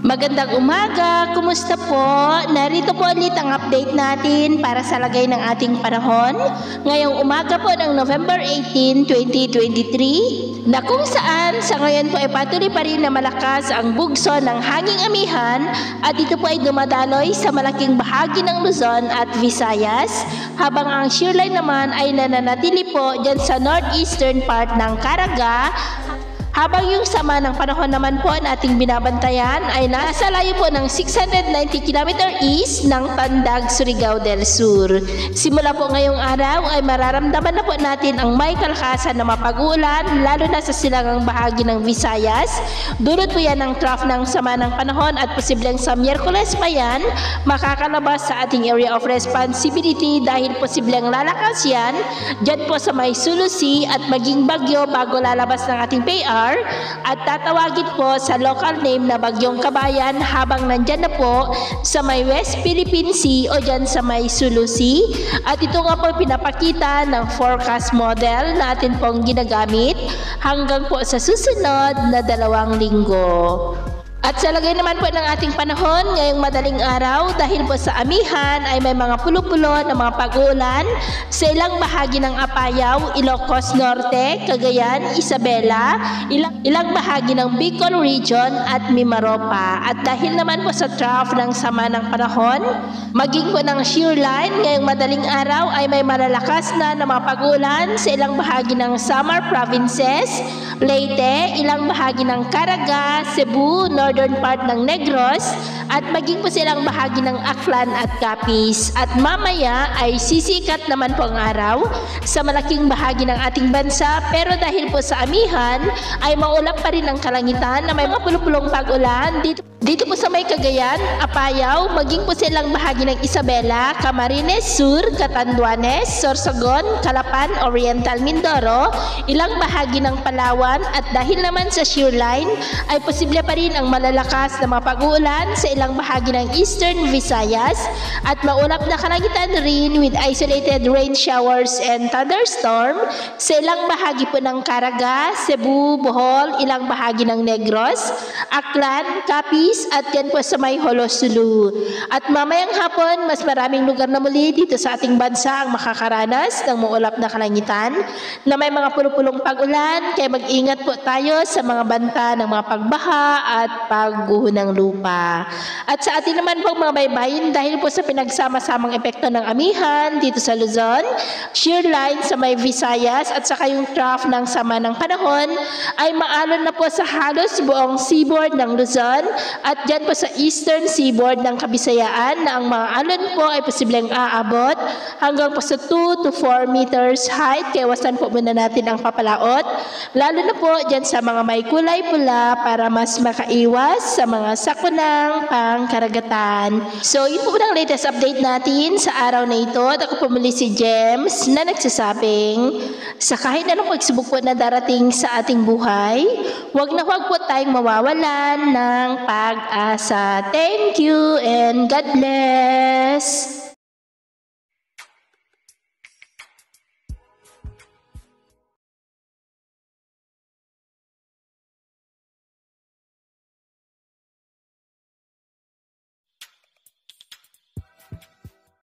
Magandang umaga! Kumusta po? Narito po ulit ang update natin para sa lagay ng ating panahon ngayong umaga po ng November 18, 2023 na kung saan sa ngayon po ay patuloy pa rin na malakas ang bugso ng hanging amihan at ito po ay dumadaloy sa malaking bahagi ng Luzon at Visayas habang ang shearline naman ay nananatili po dyan sa northeastern part ng Caraga. Habang yung sama ng panahon naman po na ating binabantayan ay nasa layo po ng 690 km east ng Tandag, Surigao del Sur. Simula po ngayong araw ay mararamdaman na po natin ang may kalakasan na mapag-uulan lalo na sa silangang bahagi ng Visayas. Dulot po yan ng trough ng sama ng panahon at posibleng sa Miyerkules pa yan makakalabas sa ating area of responsibility dahil posibleng lalakas yan dyan po sa may Sulusi at maging bagyo bago lalabas ng ating PAR at tatawagin po sa local name na Bagyong Kabayan habang nandyan na po sa may West Philippine Sea o dyan sa may Sulusi. At ito nga po pinapakita ng forecast model na atin pong ginagamit hanggang po sa susunod na 2 linggo. At sa lagay naman po ng ating panahon ngayong madaling araw dahil po sa amihan ay may mga pulo-pulo na mga pag-uulan sa ilang bahagi ng Apayao, Ilocos Norte, Cagayan, Isabela, ilang bahagi ng Bicol Region at Mimaropa. At dahil naman po sa trough ng sama ng panahon, maging po ng shearline ngayong madaling araw ay may malalakas na mga pag-uulan sa ilang bahagi ng Samar Provinces, Leyte, ilang bahagi ng Caraga, Cebu, northern part ng Negros at maging po silang bahagi ng Aklan at Capiz. At mamaya ay sisikat naman po ang araw sa malaking bahagi ng ating bansa pero dahil po sa amihan ay maulap pa rin ang kalangitan na may mga pulupulong pag-ulan dito po sa may Cagayan, Apayao, maging po silang bahagi ng Isabela, Camarines Sur, Catanduanes, Sorsogon, Calapan, Oriental Mindoro, ilang bahagi ng Palawan at dahil naman sa shearline ay posible pa rin ang malalakas na mga pag-uulan sa ilang bahagi ng Eastern Visayas at maulap na kalangitan rin with isolated rain showers and thunderstorm sa ilang bahagi po ng Caraga, Cebu, Bohol, ilang bahagi ng Negros, Aklan, Capiz at yan po sa may Holosulu. At mamayang hapon, mas maraming lugar na muli dito sa ating bansa ang makakaranas ng maulap na kalangitan na may mga pulupulong pag-ulan kaya mag-ingat po tayo sa mga banta ng mga pagbaha at pagguho ng lupa. At sa atin naman po mga baybayin dahil po sa pinagsama-samang epekto ng amihan dito sa Luzon, shearline sa may Visayas at saka yung trough ng sama ng panahon ay maalon na po sa halos buong seaboard ng Luzon at dyan po sa eastern seaboard ng Kabisayaan na ang mga alon po ay posibleng aabot hanggang po sa 2 to 4 meters height kaya wasan po muna natin ang papalaot lalo na po dyan sa mga may kulay pula para mas makaiwas sa mga sakunang pangkaragatan. So yun po ang latest update natin sa araw na ito at ako po muli si James na nagsasabing sa kahit anong pagsubok po na darating sa ating buhay, huwag po tayong mawawalan ng pag-asa. Thank you and God bless!